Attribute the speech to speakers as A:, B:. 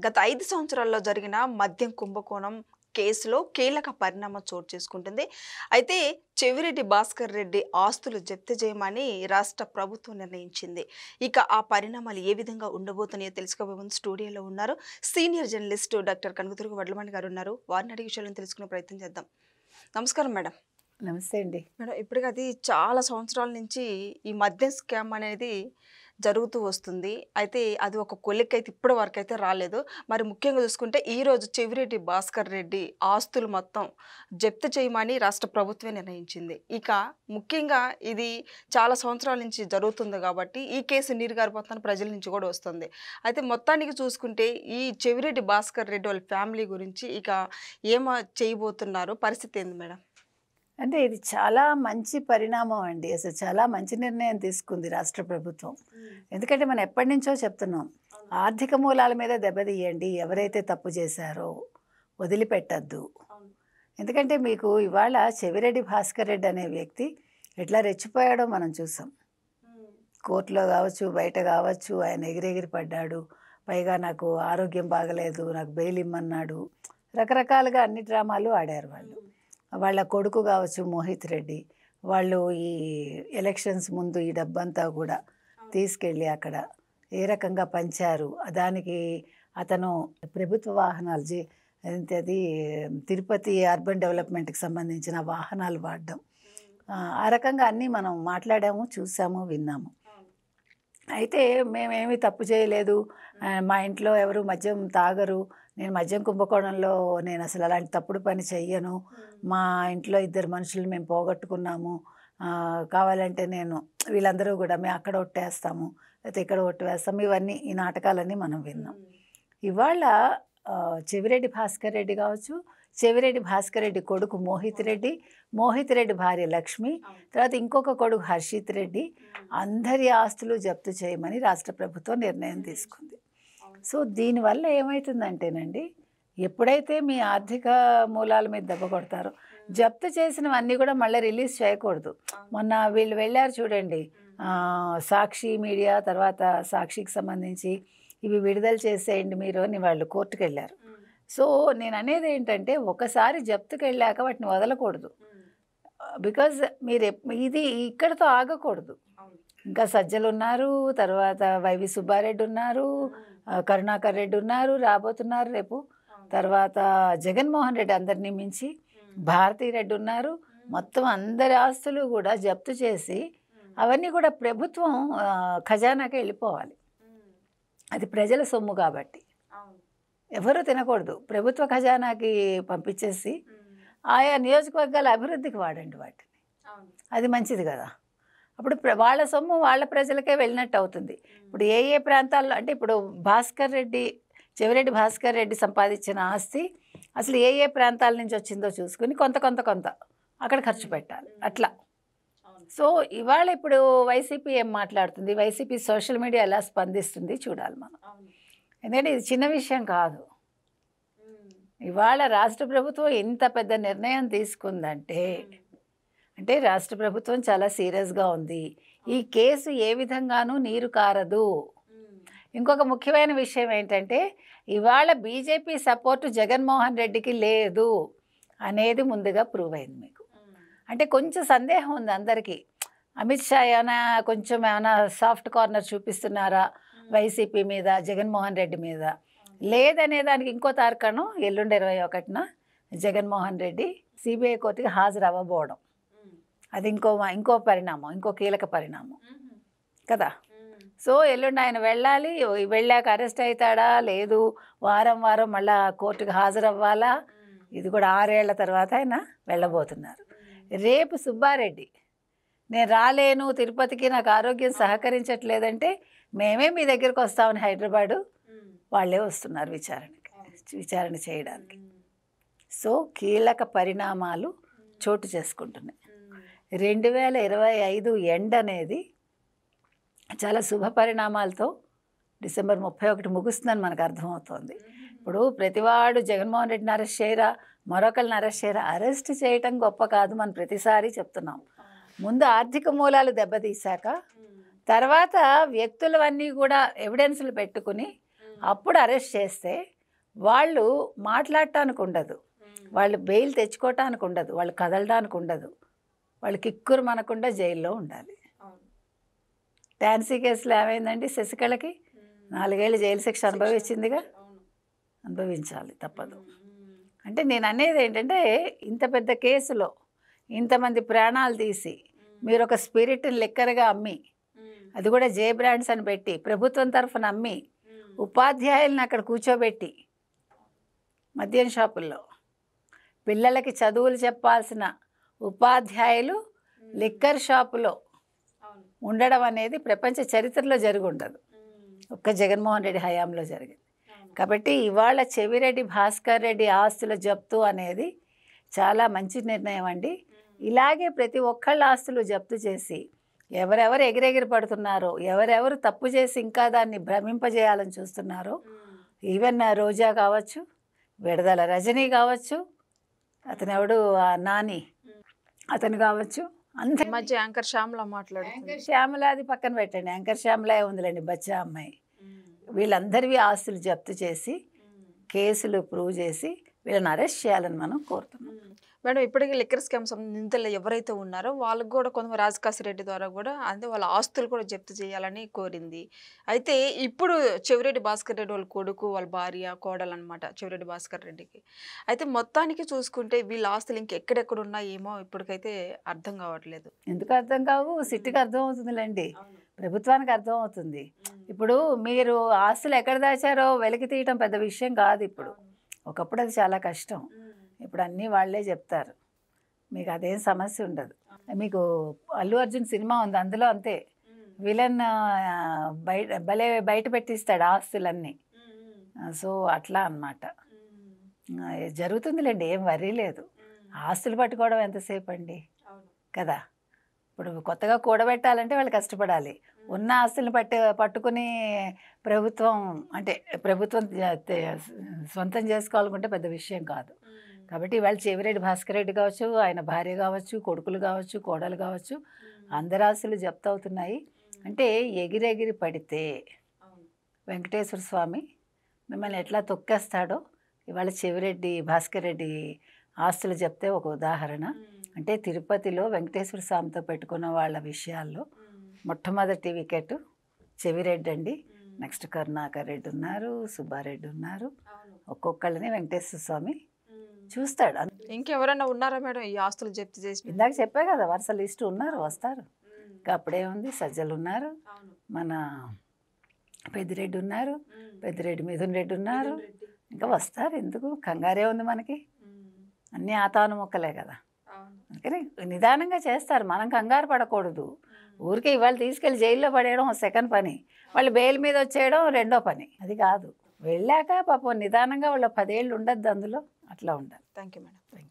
A: గత 5 సంవత్సరాల్లో జరిగిన మద్యం కుంభకోణం కేసులో కీలక పరిణామం చోటు చేసుకుంటుంది. అయితే చెవిరెడ్డి భాస్కర్ రెడ్డి ఆస్తులు జప్తు చేయమని రాష్ట్ర ప్రభుత్వం నిర్ణయించింది. ఇక ఆ పరిణామాలు ఏ విధంగా ఉండబోతున్నాయో తెలుసుకోబోయే ముందు స్టూడియోలో ఉన్నారు senior journalist doctor Kanakadurga Vadlamani గారు ఉన్నారు. వారిని అడిగే విషయాలను తెలుసుకునే ప్రయత్నం చేద్దాం. నమస్కారం మేడం.
B: నమస్తే అండి.
A: మేడం, ఇప్పటికి అది చాలా సంవత్సరాల నుంచి ఈ మద్యం స్కామ్ అనేది జరుగుతూ వస్తుంది. అయితే అది ఒక కొలిక్కైతే ఇప్పటి వరకైతే రాలేదు. మరి ముఖ్యంగా చూసుకుంటే ఈరోజు చెవిరెడ్డి భాస్కర్ రెడ్డి ఆస్తులు మొత్తం జప్తు చేయమని రాష్ట్ర ప్రభుత్వమే నిర్ణయించింది. ఇక ముఖ్యంగా ఇది చాలా సంవత్సరాల నుంచి జరుగుతుంది కాబట్టి ఈ కేసు నీరుగారిపోతున్న ప్రజల నుంచి కూడా వస్తుంది. అయితే మొత్తానికి చూసుకుంటే ఈ చెవిరెడ్డి భాస్కర్ రెడ్డి వాళ్ళ ఫ్యామిలీ గురించి ఇక చేయబోతున్నారు, పరిస్థితి ఏంది మేడం?
B: అంటే ఇది చాలా మంచి పరిణామం అండి. అసలు చాలా మంచి నిర్ణయం తీసుకుంది రాష్ట్ర ప్రభుత్వం. ఎందుకంటే మనం ఎప్పటి నుంచో చెప్తున్నాం, ఆర్థిక మూలాల మీద దెబ్బతీయండి, ఎవరైతే తప్పు చేశారో వదిలిపెట్టద్దు. ఎందుకంటే మీకు ఇవాళ చెవిరెడ్డి భాస్కర్ రెడ్డి అనే వ్యక్తి ఎట్లా రెచ్చిపోయాడో మనం చూసాం. కోర్టులో కావచ్చు, బయట కావచ్చు, ఆయన ఎగిరెగిరి పడ్డాడు. పైగా నాకు ఆరోగ్యం బాగలేదు, నాకు బెయిల్ ఇమ్మన్నాడు. రకరకాలుగా అన్ని డ్రామాలు ఆడారు వాళ్ళు. వాళ్ళ కొడుకు కావచ్చు మోహిత్ రెడ్డి, వాళ్ళు ఈ ఎలక్షన్స్ ముందు ఈ డబ్బంతా కూడా తీసుకెళ్ళి అక్కడ ఏ రకంగా పంచారు. దానికి అతను ప్రభుత్వ వాహనాలు అది తిరుపతి అర్బన్ డెవలప్మెంట్కి సంబంధించిన వాహనాలు వాడడం, ఆ రకంగా అన్నీ మనం మాట్లాడాము, చూసాము, విన్నాము. అయితే మేమేమీ తప్పు చేయలేదు, మా ఇంట్లో ఎవరు మద్యం తాగరు, నేను మద్యం కుంభకోణంలో నేను అసలు అలాంటి తప్పుడు పని చెయ్యను, మా ఇంట్లో 2 మనుషులు మేము పోగొట్టుకున్నాము, కావాలంటే నేను వీళ్ళందరూ కూడా మేము అక్కడ ఒట్టేస్తాము, లేకపోతే ఇక్కడ ఒట్టు వేస్తాము, ఇవన్నీ ఈ నాటకాలన్నీ మనం విన్నాం. ఇవాళ చెవిరెడ్డి భాస్కర్ రెడ్డి కావచ్చు, చెవిరెడ్డి భాస్కర్ రెడ్డి కొడుకు మోహిత్ రెడ్డి భార్య లక్ష్మి, తర్వాత ఇంకొక కొడుకు హర్షిత్ రెడ్డి, అందరి ఆస్తులు జప్తు చేయమని రాష్ట్ర ప్రభుత్వం నిర్ణయం తీసుకుంది. సో దీనివల్ల ఏమవుతుందంటేనండి, ఎప్పుడైతే మీ ఆర్థిక మూలాల మీద దెబ్బ కొడతారో, జప్తు చేసినవన్నీ కూడా మళ్ళీ రిలీజ్ చేయకూడదు. మొన్న వీళ్ళు వెళ్ళారు చూడండి, సాక్షి మీడియా, తర్వాత సాక్షికి సంబంధించి ఇవి విడుదల చేసేయండి మీరు అని వాళ్ళు కోర్టుకు వెళ్ళారు. సో నేను అనేది ఏంటంటే, ఒకసారి జప్తుకు వెళ్ళాక వాటిని వదలకూడదు. బికాజ్ మీరు ఇది ఇక్కడితో ఆగకూడదు. ఇంకా సజ్జలు ఉన్నారు, తర్వాత వైవి సుబ్బారెడ్డి ఉన్నారు, కరుణాకర్ రెడ్డి ఉన్నారు, రాబోతున్నారు రేపు, తర్వాత జగన్మోహన్ రెడ్డి అందరినీ మించి భారతీ రెడ్డి ఉన్నారు. మొత్తం అందరి ఆస్తులు కూడా జప్తు చేసి అవన్నీ కూడా ప్రభుత్వం ఖజానాకి వెళ్ళిపోవాలి. అది ప్రజల సొమ్ము కాబట్టి ఎవరు తినకూడదు. ప్రభుత్వ ఖజానాకి పంపించేసి ఆయా నియోజకవర్గాల అభివృద్ధికి వాడండి వాటిని. అది మంచిది కదా. అప్పుడు వాళ్ళ సొమ్ము వాళ్ళ ప్రజలకే వెళ్ళినట్టు అవుతుంది. ఇప్పుడు ఏ ఏ ప్రాంతాల్లో అంటే ఇప్పుడు చెవిరెడ్డి భాస్కర్ రెడ్డి సంపాదించిన ఆస్తి అసలు ఏ ఏ ప్రాంతాల నుంచి వచ్చిందో చూసుకుని కొంత అక్కడ ఖర్చు పెట్టాలి అట్లా. సో ఇవాళ ఇప్పుడు వైసీపీ ఏం మాట్లాడుతుంది, వైసీపీ సోషల్ మీడియా ఎలా స్పందిస్తుంది చూడాలి మనం. ఎందుకంటే ఇది చిన్న విషయం కాదు. ఇవాళ రాష్ట్ర ప్రభుత్వం ఇంత పెద్ద నిర్ణయం తీసుకుందంటే అంటే రాష్ట్ర ప్రభుత్వం చాలా సీరియస్గా ఉంది. ఈ కేసు ఏ విధంగానూ నీరు కారదు. ఇంకొక ముఖ్యమైన విషయం ఏంటంటే, ఇవాళ బీజేపీ సపోర్టు జగన్మోహన్ రెడ్డికి లేదు అనేది ముందుగా ప్రూవ్ అయింది మీకు. అంటే కొంచెం సందేహం ఉంది అందరికీ, అమిత్ షా ఏమైనా సాఫ్ట్ కార్నర్ చూపిస్తున్నారా వైసీపీ మీద, జగన్మోహన్ రెడ్డి మీద, లేదనే దానికి ఇంకో తార్కాణం ఎల్లుండి 21న జగన్మోహన్ రెడ్డి సిబిఐ కోర్టుకి హాజరు అవ్వబోవడం. అది ఇంకో పరిణామం, ఇంకో కీలక పరిణామం కదా. సో ఎల్లుండి ఆయన వెళ్ళాలి, వెళ్ళాక అరెస్ట్ అవుతాడా లేదు, వారం మళ్ళీ కోర్టుకు హాజరవ్వాలా, ఇది కూడా 6 ఏళ్ల తర్వాత ఆయన వెళ్ళబోతున్నారు. రేపు సుబ్బారెడ్డి నేను రాలేను తిరుపతికి, నాకు ఆరోగ్యం సహకరించట్లేదంటే మేమే మీ దగ్గరికి వస్తామని హైదరాబాదు వాళ్ళే వస్తున్నారు విచారణ చేయడానికి. సో కీలక పరిణామాలు చోటు చేసుకుంటున్నాయి. 2025 ఎండ్ అనేది చాలా శుభ పరిణామాలతో డిసెంబర్ 31 ముగుస్తుందని మనకు అర్థమవుతోంది. ఇప్పుడు ప్రతివాడు జగన్మోహన్ రెడ్డిని అరెస్ట్ చేయరా, మరొకరిని అరెస్ట్ చేయరా, అరెస్ట్ చేయటం గొప్ప కాదు, మనం ప్రతిసారి చెప్తున్నాం. ముందు ఆర్థిక మూలాలు దెబ్బతీశాక తర్వాత వ్యక్తులవన్నీ కూడా ఎవిడెన్స్లు పెట్టుకుని అప్పుడు అరెస్ట్ చేస్తే వాళ్ళు మాట్లాడటానికి ఉండదు, వాళ్ళు బెయిల్ తెచ్చుకోవటానికి ఉండదు, వాళ్ళు కదలడానికి ఉండదు, వాళ్ళు కిక్కురు మనకుండా జైల్లో ఉండాలి. టాన్సీ కేసులో ఏమైందండి? శశికళకి 4 ఏళ్ళు జైలు శిక్ష అనుభవించిందిగా, అనుభవించాలి, తప్పదు. అంటే నేను అనేది ఏంటంటే, ఇంత పెద్ద కేసులో ఇంతమంది ప్రాణాలు తీసి మీరు ఒక స్పిరిట్ని లిక్కర్గా అమ్మి, అది కూడా జే బ్రాండ్స్ అని పెట్టి ప్రభుత్వం తరఫున అమ్మి, ఉపాధ్యాయులను అక్కడ కూర్చోబెట్టి మద్యం షాపుల్లో పిల్లలకి చదువులు చెప్పాల్సిన ఉపాధ్యాయులు లిక్కర్ షాపులో ఉండడం అనేది ప్రపంచ చరిత్రలో జరిగి ఉండదు, ఒక్క జగన్మోహన్ రెడ్డి హయాంలో జరిగింది. కాబట్టి ఇవాళ చెవిరెడ్డి భాస్కర్ రెడ్డి ఆస్తుల జప్తు అనేది చాలా మంచి నిర్ణయం అండి. ఇలాగే ప్రతి ఒక్కళ్ళ ఆస్తులు జప్తు చేసి ఎవరెవరు ఎగిరెగిరి పడుతున్నారో, ఎవరెవరు తప్పు చేసి ఇంకా దాన్ని భ్రమింపజేయాలని చూస్తున్నారో, ఈవెన్ రోజా కావచ్చు, విడదల రజనీ కావచ్చు, అతను ఎవడు నాని అతను కావచ్చు, అంతే.
A: మధ్య యాంకర్ శ్యామల మాట్లాడుతుంది.
B: శ్యామల అది పక్కన పెట్టండి, యాంకర్ శ్యామల ఉందిలేండి, బచ్చా అమ్మాయి. వీళ్ళందరివి ఆస్తులు జప్తు చేసి కేసులు ప్రూవ్ చేసి వీళ్ళని అరెస్ట్ చేయాలని మనం కోరుతున్నాం.
A: మేడం, ఇప్పటికీ లిక్కర్ స్కామ్ నిందితులు ఎవరైతే ఉన్నారో వాళ్ళకు కూడా కొంత రాజకాశిరెడ్డి ద్వారా కూడా అంటే వాళ్ళ ఆస్తులు కూడా జప్తు చేయాలని కోరింది. అయితే ఇప్పుడు చెవిరెడ్డి భాస్కర్ రెడ్డి వాళ్ళ కొడుకు, వాళ్ళ భార్య, కోడలు అనమాట చెవిరెడ్డి భాస్కర్ రెడ్డికి. అయితే మొత్తానికి చూసుకుంటే వీళ్ళ ఆస్తులు ఇంకెక్కడెక్కడ ఉన్నాయేమో ఇప్పటికైతే అర్థం కావట్లేదు.
B: ఎందుకు అర్థం కావు? సిట్టుకి అర్థం అవుతుందిలేండి, ప్రభుత్వానికి అర్థం అవుతుంది. ఇప్పుడు మీరు ఆస్తులు ఎక్కడ దాచారో వెలికి తీయటం పెద్ద విషయం కాదు. ఇప్పుడు ఒకప్పుడు అది చాలా కష్టం, ఇప్పుడు అన్నీ వాళ్ళే చెప్తారు, మీకు అదేం సమస్య ఉండదు. మీకు అల్లు అర్జున్ సినిమా ఉంది, అందులో అంతే, విలన్ బయట పెట్టిస్తాడు ఆస్తులన్నీ. సో అట్లా అన్నమాట జరుగుతుందిలేండి, ఏం వర్రీ లేదు. ఆస్తులు పట్టుకోవడం ఎంతసేపు అండి కదా. ఇప్పుడు కొత్తగా కూడబెట్టాలంటే వాళ్ళు కష్టపడాలి. ఉన్న ఆస్తులను పట్టుకుని ప్రభుత్వం సొంతం చేసుకోవాలనుకుంటే పెద్ద విషయం కాదు. కాబట్టి ఇవాళ చెవిరెడ్డి భాస్కర్ రెడ్డి కావచ్చు, ఆయన భార్య కావచ్చు, కొడుకులు కావచ్చు, కోడలు కావచ్చు, అందరి ఆస్తులు జప్తు అవుతున్నాయి. అంటే ఎగిరెగిరి పడితే వెంకటేశ్వర స్వామి మిమ్మల్ని ఎట్లా తొక్కేస్తాడో ఇవాళ చెవిరెడ్డి భాస్కర్ రెడ్డి ఆస్తులు చెప్తే ఒక ఉదాహరణ. అంటే తిరుపతిలో వెంకటేశ్వర స్వామితో పెట్టుకున్న వాళ్ళ విషయాల్లో మొట్టమొదటి వికెట్ చెవిరెడ్డి అండి. నెక్స్ట్ కరుణాకర్ రెడ్డి ఉన్నారు, సుబ్బారెడ్డి ఉన్నారు. ఒక్కొక్కళ్ళని వెంకటేశ్వర స్వామి చూస్తాడు.
A: ఇంకెవరైనా ఉన్నారా మేడం ఈ ఆస్తులు జప్తు చేసి?
B: ఇందాక చెప్పే కదా, వరుస లిస్టు ఉన్నారు, వస్తారు. ఇంకా అప్పుడే ఉంది, సజ్జలు ఉన్నారు, మన పెద్దిరెడ్డి ఉన్నారు, పెద్దిరెడ్డి మిథున్ రెడ్డి ఉన్నారు, ఇంకా వస్తారు. ఎందుకు కంగారే ఉంది మనకి, అన్నీ ఆతాను మొక్కలే కదా. అందుకని నిదానంగా చేస్తారు, మనం కంగారు పడకూడదు. ఊరికే ఇవాళ తీసుకెళ్ళి జైల్లో పడేయడం సెకండ్ పని, వాళ్ళు బెయిల్ మీద వచ్చేయడం రెండో పని. అది కాదు, వెళ్ళాక పాపం నిదానంగా వాళ్ళ 10 ఏళ్ళు ఉండద్దు అందులో, అట్లా ఉండాలి.
A: Thank you madam.
B: Thank you.